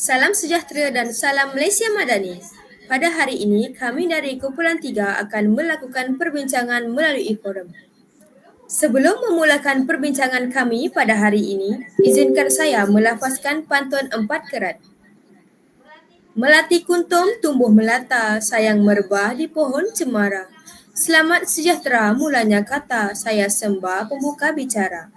Salam sejahtera dan salam Malaysia Madani. Pada hari ini, kami dari Kumpulan 3 akan melakukan perbincangan melalui forum. Sebelum memulakan perbincangan kami pada hari ini, izinkan saya melafazkan pantun 4 kerat. Melati kuntum tumbuh melata, sayang merebah di pohon cemara. Selamat sejahtera mulanya kata, saya sembah pembuka bicara.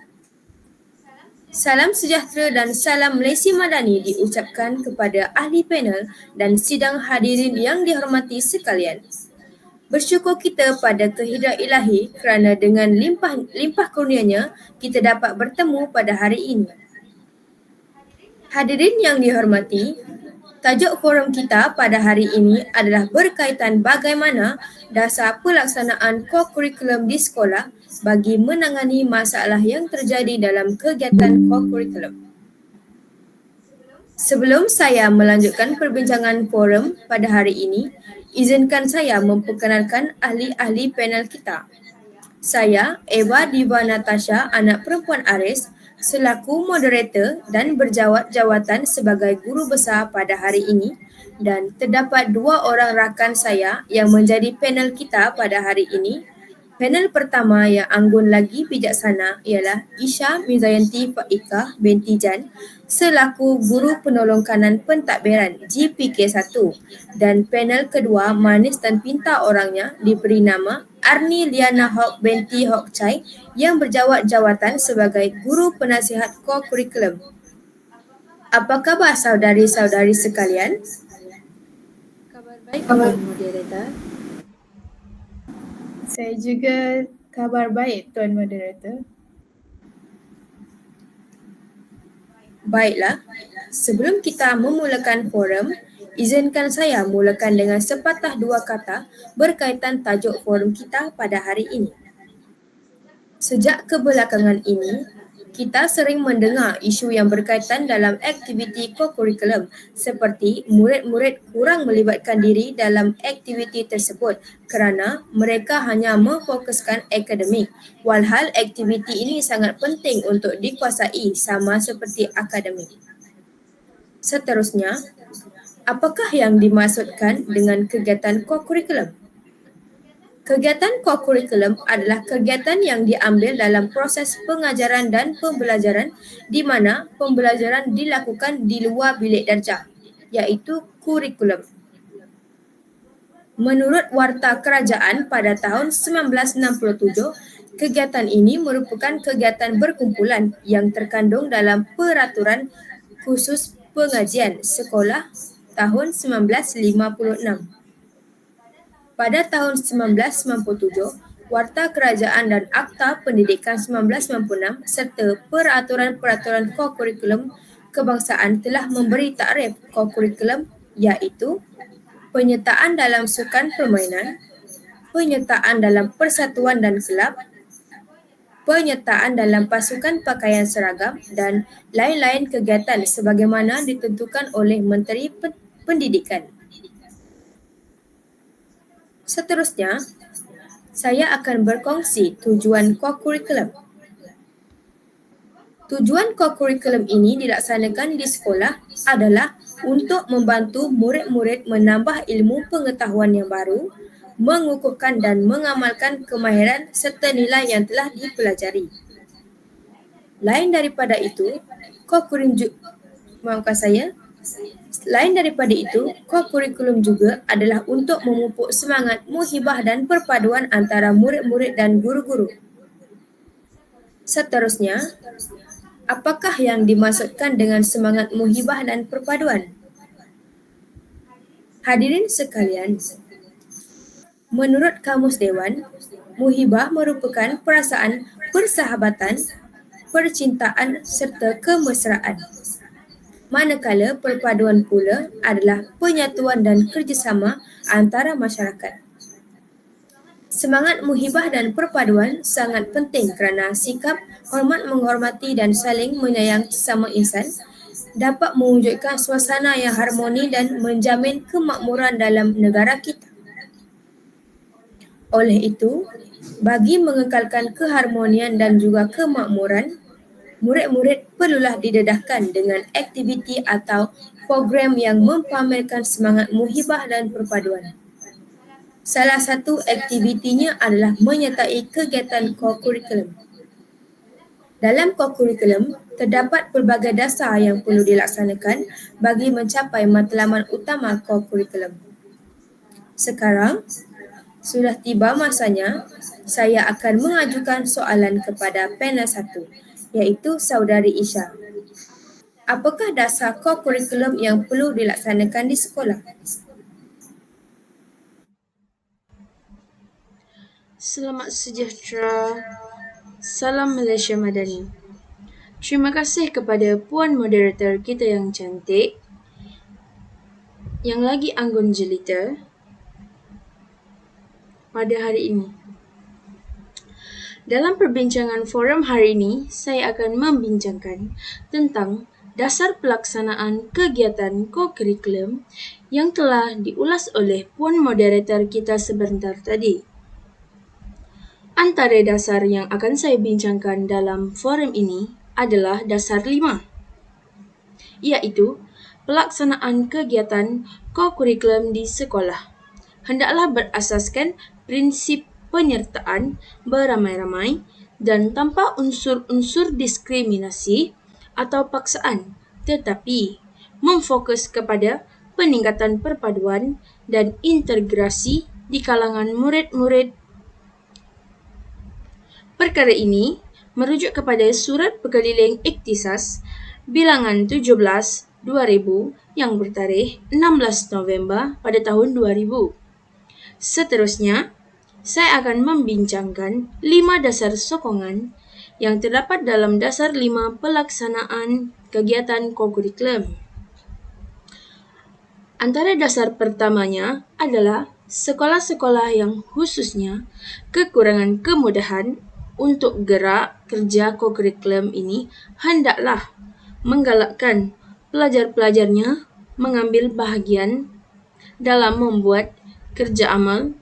Salam sejahtera dan salam Malaysia Madani diucapkan kepada ahli panel dan sidang hadirin yang dihormati sekalian. Bersyukur kita pada kehidrat ilahi kerana dengan limpah kurnianya kita dapat bertemu pada hari ini. Hadirin yang dihormati, tajuk forum kita pada hari ini adalah berkaitan bagaimana dasar pelaksanaan kokurikulum di sekolah bagi menangani masalah yang terjadi dalam kegiatan kokurikulum. Sebelum saya melanjutkan perbincangan forum pada hari ini, izinkan saya memperkenalkan ahli-ahli panel kita. Saya, Eva Diva Natasha, anak perempuan Aris, selaku moderator dan berjawat jawatan sebagai guru besar pada hari ini, dan terdapat dua orang rakan saya yang menjadi panel kita pada hari ini. Panel pertama yang anggun lagi bijaksana ialah Isha Mizayanti Faikah binti Jan selaku guru penolong kanan pentadbiran GPK1, dan panel kedua manis dan pintar orangnya diberi nama Arni Liana Hok binti Hok Chai yang berjawat jawatan sebagai guru penasihat kokurikulum. Apa khabar saudari-saudari sekalian? Kabar baik, Tuan Moderator. Saya juga kabar baik, Tuan Moderator. Baiklah, sebelum kita memulakan forum, izinkan saya mulakan dengan sepatah dua kata berkaitan tajuk forum kita pada hari ini. Sejak kebelakangan ini, kita sering mendengar isu yang berkaitan dalam aktiviti kokurikulum seperti murid-murid kurang melibatkan diri dalam aktiviti tersebut kerana mereka hanya memfokuskan akademik, walhal aktiviti ini sangat penting untuk dikuasai sama seperti akademik. Seterusnya, apakah yang dimaksudkan dengan kegiatan kokurikulum? Kegiatan kokurikulum adalah kegiatan yang diambil dalam proses pengajaran dan pembelajaran di mana pembelajaran dilakukan di luar bilik darjah, iaitu kurikulum. Menurut Warta Kerajaan pada tahun 1967, kegiatan ini merupakan kegiatan berkumpulan yang terkandung dalam Peraturan Khusus Pengajian Sekolah tahun 1956. Pada tahun 1997, Warta Kerajaan dan Akta Pendidikan 1996 serta peraturan-peraturan kokurikulum kebangsaan telah memberi takrif kokurikulum iaitu penyertaan dalam sukan permainan, penyertaan dalam persatuan dan kelab, penyertaan dalam pasukan pakaian seragam dan lain-lain kegiatan sebagaimana ditentukan oleh Menteri Pendidikan. Seterusnya, saya akan berkongsi tujuan kokurikulum. Tujuan kokurikulum ini dilaksanakan di sekolah adalah untuk membantu murid-murid menambah ilmu pengetahuan yang baru, mengukuhkan dan mengamalkan kemahiran serta nilai yang telah dipelajari. Lain daripada itu, kokurikulum juga adalah untuk memupuk semangat muhibah dan perpaduan antara murid-murid dan guru-guru. Seterusnya, apakah yang dimaksudkan dengan semangat muhibah dan perpaduan? Hadirin sekalian, menurut Kamus Dewan, muhibah merupakan perasaan persahabatan, percintaan serta kemesraan. Manakala perpaduan pula adalah penyatuan dan kerjasama antara masyarakat. Semangat muhibah dan perpaduan sangat penting kerana sikap hormat menghormati dan saling menyayang sesama insan dapat mewujudkan suasana yang harmoni dan menjamin kemakmuran dalam negara kita. Oleh itu, bagi mengekalkan keharmonian dan juga kemakmuran, murid-murid perlulah didedahkan dengan aktiviti atau program yang mempamerkan semangat muhibah dan perpaduan. Salah satu aktivitinya adalah menyertai kegiatan kokurikulum. Dalam kokurikulum, terdapat pelbagai dasar yang perlu dilaksanakan bagi mencapai matlamat utama kokurikulum. Sekarang, sudah tiba masanya saya akan mengajukan soalan kepada panel 1, iaitu Saudari Isha. Apakah dasar kokurikulum yang perlu dilaksanakan di sekolah? Selamat sejahtera. Salam Malaysia Madani. Terima kasih kepada Puan Moderator kita yang cantik, yang lagi anggun jelita pada hari ini. Dalam perbincangan forum hari ini, saya akan membincangkan tentang dasar pelaksanaan kegiatan kokurikulum yang telah diulas oleh Puan Moderator kita sebentar tadi. Antara dasar yang akan saya bincangkan dalam forum ini adalah dasar 5, iaitu pelaksanaan kegiatan kokurikulum di sekolah. Hendaklah berasaskan prinsip penyertaan beramai-ramai dan tanpa unsur-unsur diskriminasi atau paksaan, tetapi memfokus kepada peningkatan perpaduan dan integrasi di kalangan murid-murid. Perkara ini merujuk kepada Surat Pekeliling Ikhtisas bilangan 17/2000 yang bertarikh 16 November pada tahun 2000. Seterusnya, saya akan membincangkan 5 dasar sokongan yang terdapat dalam dasar 5 pelaksanaan kegiatan kokurikulum. Antara dasar pertamanya adalah sekolah-sekolah yang khususnya kekurangan kemudahan untuk gerak kerja kokurikulum ini hendaklah menggalakkan pelajar-pelajarnya mengambil bahagian dalam membuat kerja amal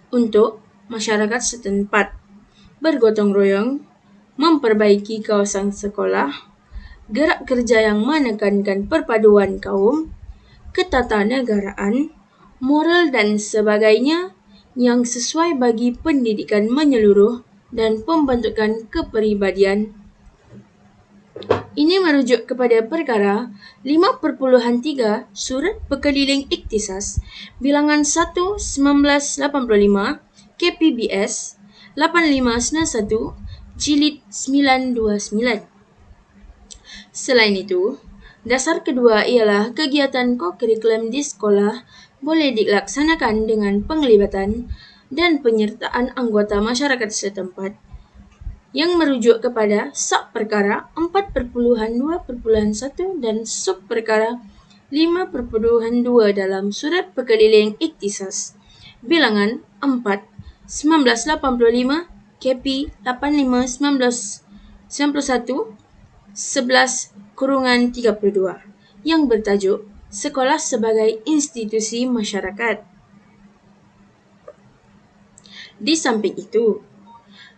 untuk masyarakat setempat, bergotong royong, memperbaiki kawasan sekolah, gerak kerja yang menekankan perpaduan kaum, ketatanegaraan, moral dan sebagainya yang sesuai bagi pendidikan menyeluruh dan pembentukan kepribadian. Ini merujuk kepada perkara 5.3 Surat Pekeliling Ikhtisas bilangan 1 1985 KPBS 8591 Jilid 929. Selain itu, dasar kedua ialah kegiatan kokurikulum di sekolah boleh dilaksanakan dengan penglibatan dan penyertaan anggota masyarakat setempat yang merujuk kepada sub perkara 4.2.1 dan sub perkara 5.2 dalam Surat Pekeliling Ikhtisas bilangan 4 1985 KP 85 1991 11/32 yang bertajuk Sekolah sebagai Institusi Masyarakat. Di samping itu,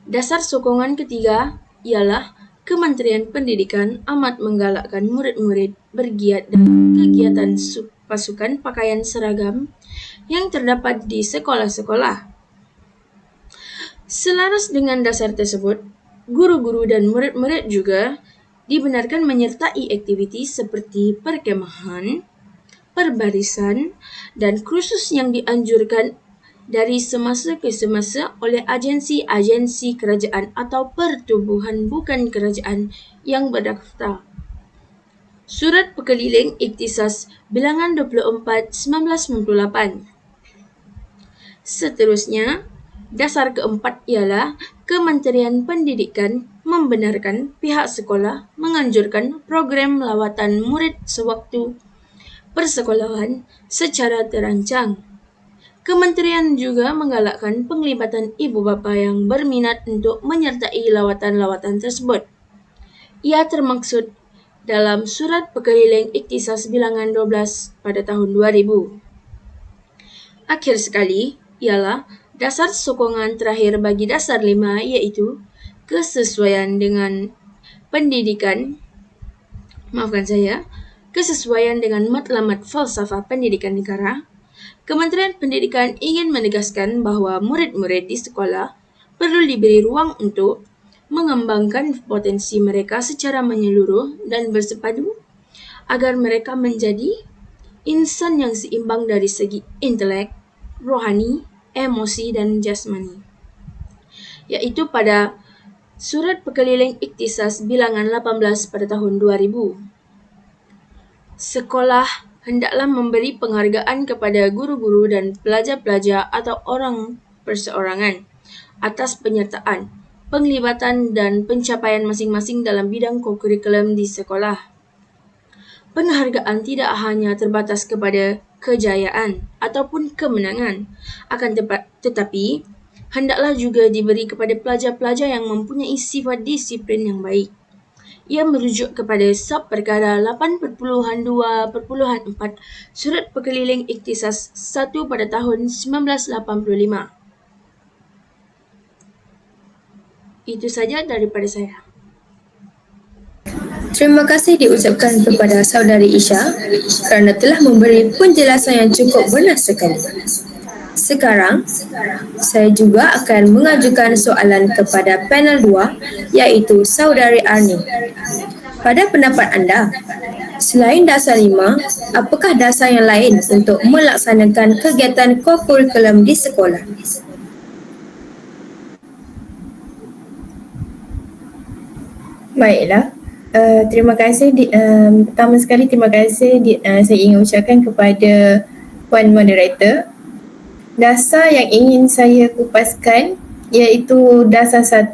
dasar sokongan ketiga ialah Kementerian Pendidikan amat menggalakkan murid-murid bergiat dalam kegiatan pasukan pakaian seragam yang terdapat di sekolah-sekolah. Selaras dengan dasar tersebut, guru-guru dan murid-murid juga dibenarkan menyertai aktiviti seperti perkemahan, perbarisan, dan kursus yang dianjurkan dari semasa ke semasa oleh agensi-agensi kerajaan atau pertubuhan bukan kerajaan yang berdaftar. Surat Pekeliling Ikhtisas bilangan 24 1998. Seterusnya, dasar keempat ialah Kementerian Pendidikan membenarkan pihak sekolah menganjurkan program lawatan murid sewaktu persekolahan secara terancang. Kementerian juga menggalakkan penglibatan ibu bapa yang berminat untuk menyertai lawatan-lawatan tersebut. Ia termaksud dalam Surat Pekeliling Ikhtisas bilangan 12 pada tahun 2000. Akhir sekali ialah dasar sokongan terakhir bagi dasar 5 iaitu kesesuaian dengan kesesuaian dengan matlamat falsafah pendidikan negara, Kementerian Pendidikan ingin menegaskan bahawa murid-murid di sekolah perlu diberi ruang untuk mengembangkan potensi mereka secara menyeluruh dan bersepadu agar mereka menjadi insan yang seimbang dari segi intelek, rohani, emosi dan jasmani. Iaitu pada Surat Pekeliling Ikhtisas Bilangan 18 pada tahun 2000. Sekolah hendaklah memberi penghargaan kepada guru-guru dan pelajar-pelajar atau orang perseorangan atas penyertaan, penglibatan dan pencapaian masing-masing dalam bidang kurikulum di sekolah. Penghargaan tidak hanya terbatas kepada kejayaan ataupun kemenangan, tetapi hendaklah juga diberi kepada pelajar-pelajar yang mempunyai sifat disiplin yang baik. Ia merujuk kepada Sub Perkara 8.2.4 Surat Pekeliling Ikhtisas 1 pada tahun 1985. Itu saja daripada saya. Terima kasih diucapkan kepada Saudari Isha kerana telah memberi penjelasan yang cukup benar sekali. Sekarang, saya juga akan mengajukan soalan kepada panel 2 iaitu Saudari Arni. Pada pendapat anda, selain dasar 5, apakah dasar yang lain untuk melaksanakan kegiatan kokurikulum di sekolah? Baiklah. Terima kasih. Pertama sekali terima kasih saya ingin ucapkan kepada Puan Moderator. Dasar yang ingin saya kupaskan iaitu dasar 1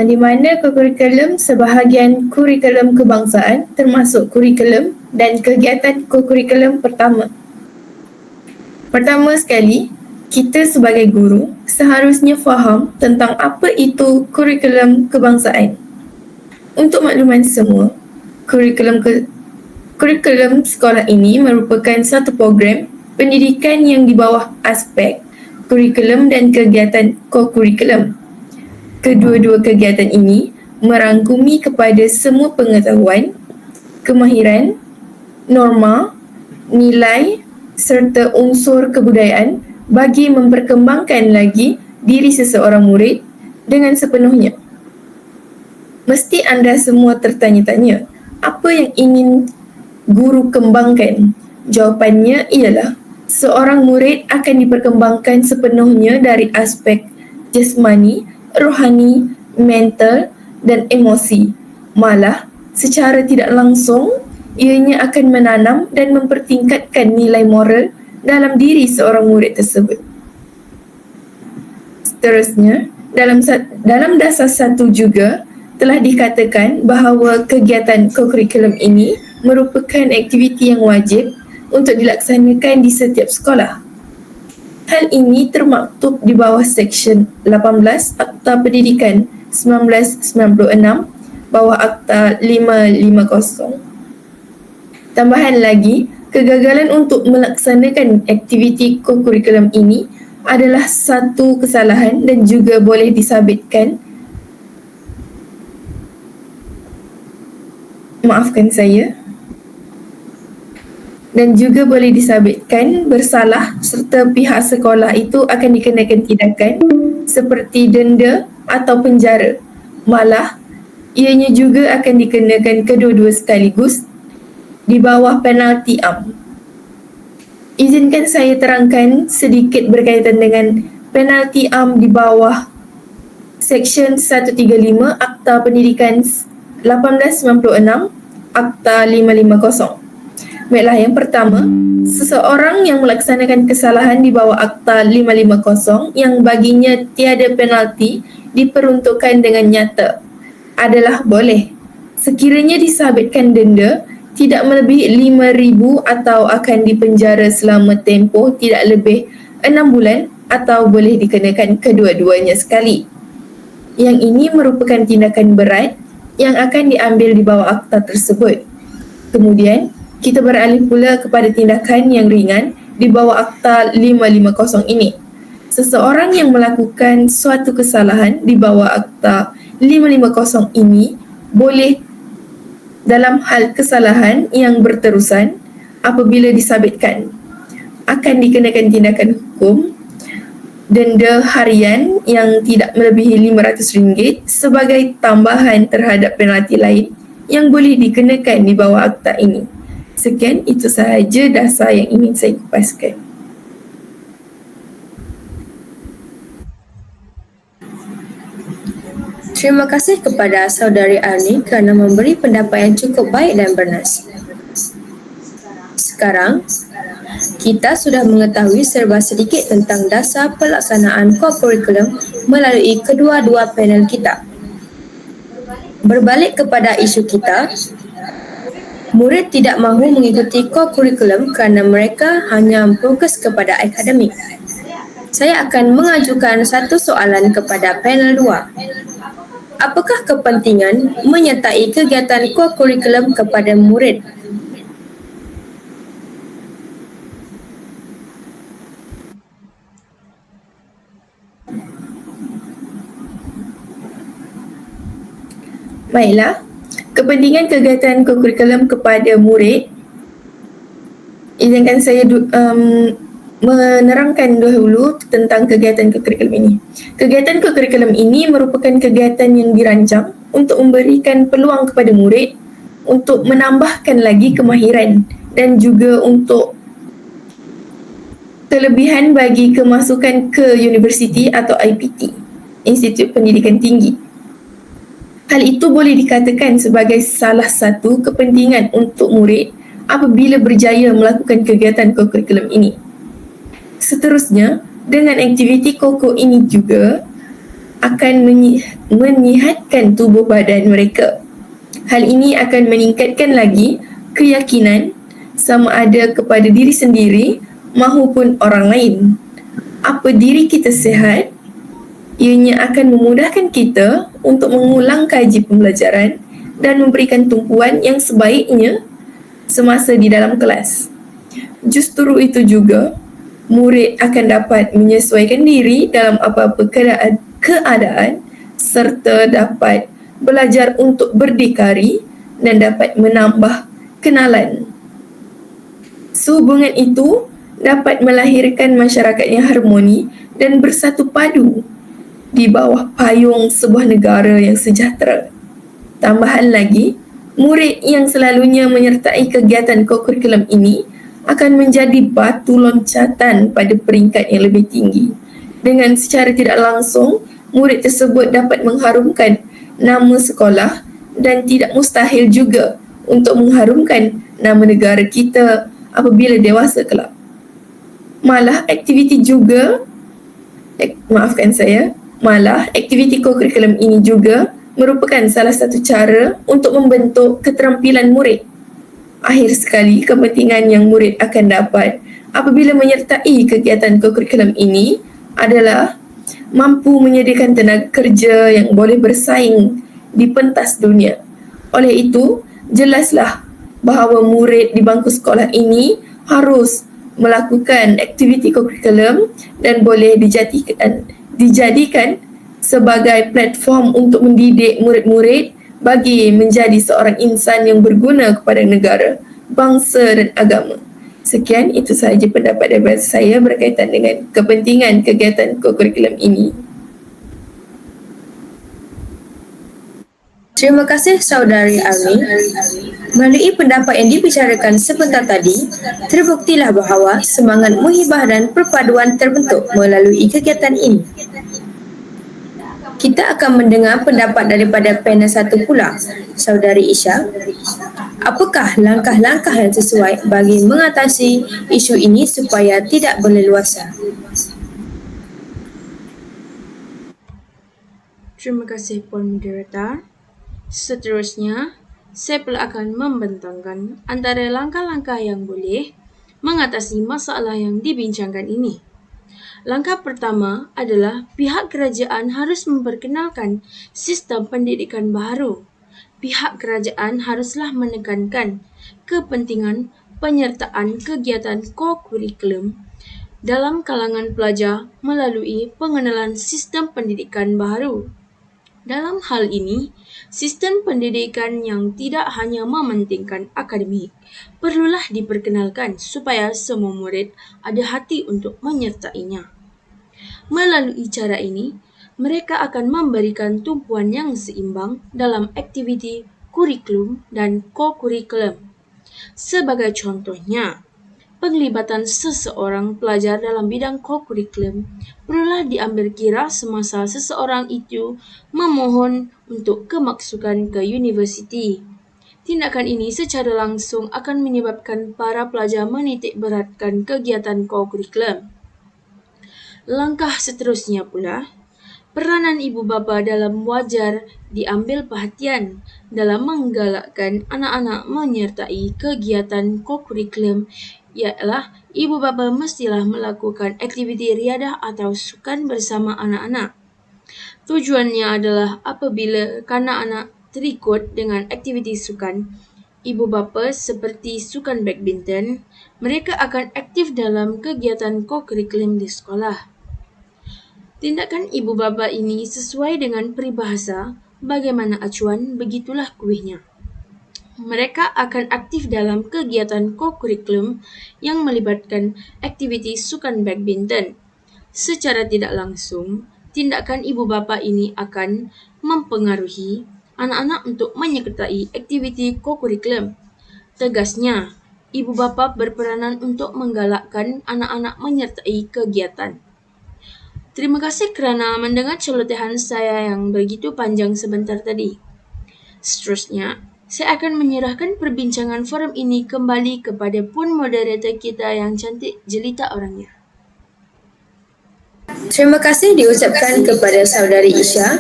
di mana kurikulum sebahagian kurikulum kebangsaan termasuk kurikulum dan kegiatan kurikulum pertama. Pertama sekali, kita sebagai guru seharusnya faham tentang apa itu kurikulum kebangsaan. Untuk makluman semua, kurikulum sekolah ini merupakan satu program pendidikan yang di bawah aspek kurikulum dan kegiatan kokurikulum. Kedua-dua kegiatan ini merangkumi kepada semua pengetahuan, kemahiran, norma, nilai serta unsur kebudayaan bagi memperkembangkan lagi diri seseorang murid dengan sepenuhnya. Mesti anda semua tertanya-tanya, apa yang ingin guru kembangkan? Jawapannya ialah, seorang murid akan diperkembangkan sepenuhnya dari aspek jasmani, rohani, mental dan emosi. Malah, secara tidak langsung, ianya akan menanam dan mempertingkatkan nilai moral dalam diri seorang murid tersebut. Seterusnya, dalam dasar 1 juga, telah dikatakan bahawa kegiatan kokurikulum ini merupakan aktiviti yang wajib untuk dilaksanakan di setiap sekolah. Hal ini termaktub di bawah Seksyen 18 Akta Pendidikan 1996 bawah Akta 550. Tambahan lagi, kegagalan untuk melaksanakan aktiviti kokurikulum ini adalah satu kesalahan dan juga boleh disabitkan dan juga boleh disabitkan bersalah serta pihak sekolah itu akan dikenakan tindakan seperti denda atau penjara. Malah, ianya juga akan dikenakan kedua-dua sekaligus di bawah penalti am. Izinkan saya terangkan sedikit berkaitan dengan penalti am di bawah Seksyen 135 Akta Pendidikan 1896 Akta 550. Baiklah, yang pertama, seseorang yang melaksanakan kesalahan di bawah Akta 550 yang baginya tiada penalti diperuntukkan dengan nyata adalah boleh sekiranya disabitkan denda tidak melebihi 5,000 atau akan dipenjara selama tempoh tidak lebih 6 bulan atau boleh dikenakan kedua-duanya sekali. Yang ini merupakan tindakan berat yang akan diambil di bawah akta tersebut. Kemudian, kita beralih pula kepada tindakan yang ringan di bawah Akta 550 ini. Seseorang yang melakukan suatu kesalahan di bawah Akta 550 ini boleh dalam hal kesalahan yang berterusan apabila disabitkan akan dikenakan tindakan hukum denda harian yang tidak melebihi RM500 sebagai tambahan terhadap penalti lain yang boleh dikenakan di bawah akta ini. Sekian, itu sahaja dasar yang ingin saya kupaskan. Terima kasih kepada Saudari Arni kerana memberi pendapat yang cukup baik dan bernas. Sekarang, kita sudah mengetahui serba sedikit tentang dasar pelaksanaan kurikulum melalui kedua-dua panel kita. Berbalik kepada isu kita, murid tidak mahu mengikuti kurikulum kerana mereka hanya fokus kepada akademik. Saya akan mengajukan satu soalan kepada panel 2. Apakah kepentingan menyertai kegiatan kurikulum kepada murid? Baiklah, kepentingan kegiatan kurikulum kepada murid, izinkan saya menerangkan dahulu tentang kegiatan kurikulum ini. Kegiatan kurikulum ini merupakan kegiatan yang dirancang untuk memberikan peluang kepada murid untuk menambahkan lagi kemahiran dan juga untuk kelebihan bagi kemasukan ke universiti atau IPT, Institut Pendidikan Tinggi. Hal itu boleh dikatakan sebagai salah satu kepentingan untuk murid apabila berjaya melakukan kegiatan kurikulum ini. Seterusnya, dengan aktiviti koko ini juga akan menyihatkan tubuh badan mereka. Hal ini akan meningkatkan lagi keyakinan sama ada kepada diri sendiri maupun orang lain. Apa diri kita sihat, ianya akan memudahkan kita untuk mengulang kaji pembelajaran dan memberikan tumpuan yang sebaiknya semasa di dalam kelas. Justru itu juga, murid akan dapat menyesuaikan diri dalam apa-apa keadaan serta dapat belajar untuk berdikari dan dapat menambah kenalan. Sehubungan itu dapat melahirkan masyarakat yang harmoni dan bersatu padu di bawah payung sebuah negara yang sejahtera. Tambahan lagi, murid yang selalunya menyertai kegiatan kurikulum ini akan menjadi batu loncatan pada peringkat yang lebih tinggi. Dengan secara tidak langsung, murid tersebut dapat mengharumkan nama sekolah dan tidak mustahil juga untuk mengharumkan nama negara kita apabila dewasa kelak. Malah aktiviti kurikulum ini juga merupakan salah satu cara untuk membentuk keterampilan murid. Akhir sekali, kepentingan yang murid akan dapat apabila menyertai kegiatan kurikulum ini adalah mampu menyediakan tenaga kerja yang boleh bersaing di pentas dunia. Oleh itu, jelaslah bahawa murid di bangku sekolah ini harus melakukan aktiviti kurikulum dan boleh dijadikan sebagai platform untuk mendidik murid-murid bagi menjadi seorang insan yang berguna kepada negara, bangsa dan agama. Sekian, itu sahaja pendapat daripada saya berkaitan dengan kepentingan kegiatan kurikulum ini. Terima kasih Saudari Arni. Melalui pendapat yang dibicarakan sebentar tadi, terbuktilah bahawa semangat muhibah dan perpaduan terbentuk melalui kegiatan ini. Kita akan mendengar pendapat daripada panel satu pula, Saudari Isha. Apakah langkah-langkah yang sesuai bagi mengatasi isu ini supaya tidak berleluasa? Terima kasih Puan Moderator. Seterusnya, saya pula akan membentangkan antara langkah-langkah yang boleh mengatasi masalah yang dibincangkan ini. Langkah pertama adalah pihak kerajaan harus memperkenalkan sistem pendidikan baru. Pihak kerajaan haruslah menekankan kepentingan penyertaan kegiatan kurikulum dalam kalangan pelajar melalui pengenalan sistem pendidikan baru. Dalam hal ini, sistem pendidikan yang tidak hanya mementingkan akademik perlulah diperkenalkan supaya semua murid ada hati untuk menyertainya. Melalui cara ini, mereka akan memberikan tumpuan yang seimbang dalam aktiviti kurikulum dan ko-kurikulum. Sebagai contohnya, penglibatan seseorang pelajar dalam bidang ko-kurikulum perlulah diambil kira semasa seseorang itu memohon untuk kemasukan ke universiti. Tindakan ini secara langsung akan menyebabkan para pelajar menitik beratkan kegiatan ko-kurikulum. Langkah seterusnya pula, peranan ibu bapa dalam wajar diambil perhatian dalam menggalakkan anak-anak menyertai kegiatan ko-kurikulum, ialah ibu bapa mestilah melakukan aktiviti riadah atau sukan bersama anak-anak. Tujuannya adalah apabila kanak-kanak terikut dengan aktiviti sukan, ibu bapa seperti sukan badminton, mereka akan aktif dalam kegiatan ko-kurikulum di sekolah. Tindakan ibu bapa ini sesuai dengan peribahasa, bagaimana acuan, begitulah kuihnya. Mereka akan aktif dalam kegiatan ko-kurikulum yang melibatkan aktiviti sukan badminton. Secara tidak langsung, tindakan ibu bapa ini akan mempengaruhi anak-anak untuk menyertai aktiviti ko-kurikulum. Tegasnya, ibu bapa berperanan untuk menggalakkan anak-anak menyertai kegiatan. Terima kasih kerana mendengar celotehan saya yang begitu panjang sebentar tadi. Seterusnya, saya akan menyerahkan perbincangan forum ini kembali kepada Puan Moderator kita yang cantik jelita orangnya. Terima kasih diucapkan kepada saudari Isha.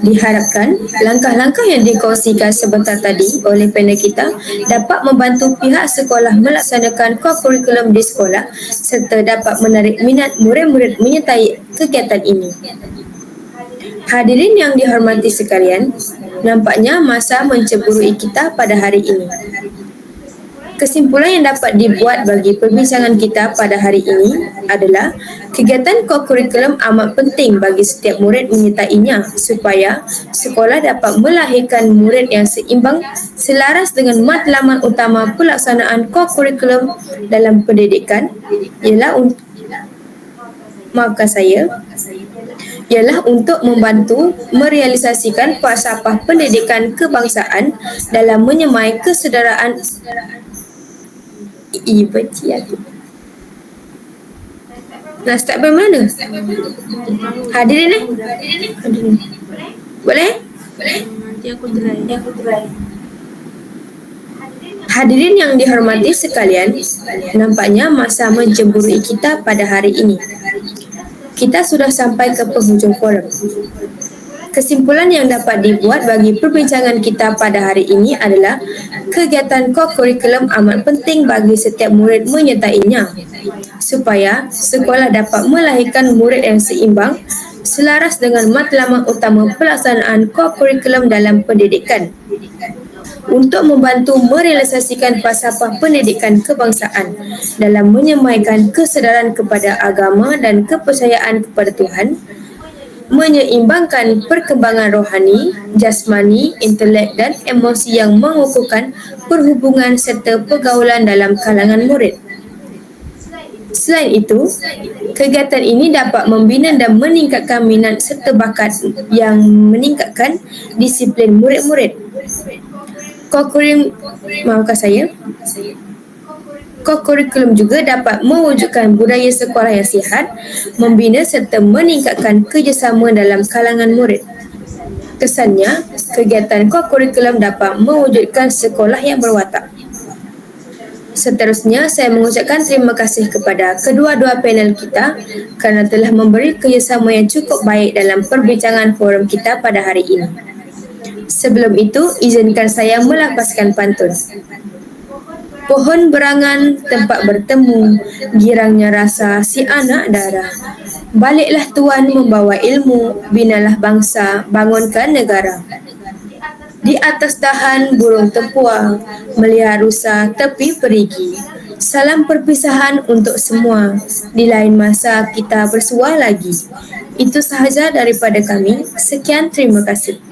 Diharapkan langkah-langkah yang dikongsikan sebentar tadi oleh panel kita dapat membantu pihak sekolah melaksanakan kurikulum di sekolah serta dapat menarik minat murid-murid menyertai kegiatan ini. Hadirin yang dihormati sekalian, nampaknya masa menceburui kita pada hari ini. Kesimpulan yang dapat dibuat bagi perbincangan kita pada hari ini adalah kegiatan kurikulum amat penting bagi setiap murid menyertainya supaya sekolah dapat melahirkan murid yang seimbang selaras dengan matlamat utama pelaksanaan kurikulum dalam pendidikan ialah untuk membantu merealisasikan falsafah pendidikan kebangsaan dalam menyemai kesedaraan Nak start dari mana? Hadirin Hadirin. Boleh? Nanti aku try. Hadirin yang dihormati sekalian, nampaknya masa mencemburui kita pada hari ini. Kita sudah sampai ke penghujung forum. Kesimpulan yang dapat dibuat bagi perbincangan kita pada hari ini adalah kegiatan kurikulum amat penting bagi setiap murid menyertainya supaya sekolah dapat melahirkan murid yang seimbang selaras dengan matlamat utama pelaksanaan kurikulum dalam pendidikan untuk membantu merealisasikan falsafah pendidikan kebangsaan dalam menyemaikan kesedaran kepada agama dan kepercayaan kepada Tuhan, menyeimbangkan perkembangan rohani, jasmani, intelek dan emosi yang mengukuhkan perhubungan serta pergaulan dalam kalangan murid. Selain itu, kegiatan ini dapat membina dan meningkatkan minat serta bakat yang meningkatkan disiplin murid-murid. Kurikulum juga dapat mewujudkan budaya sekolah yang sihat, membina serta meningkatkan kerjasama dalam kalangan murid. Kesannya, kegiatan kurikulum dapat mewujudkan sekolah yang berwatak. Seterusnya, saya mengucapkan terima kasih kepada kedua-dua panel kita kerana telah memberi kerjasama yang cukup baik dalam perbincangan forum kita pada hari ini. Sebelum itu, izinkan saya melafazkan pantun. Pohon berangan tempat bertemu, girangnya rasa si anak darah. Baliklah Tuan membawa ilmu, binalah bangsa, bangunkan negara. Di atas dahan burung tempuah, melihat rusa tepi perigi. Salam perpisahan untuk semua. Di lain masa kita bersua lagi. Itu sahaja daripada kami. Sekian, terima kasih.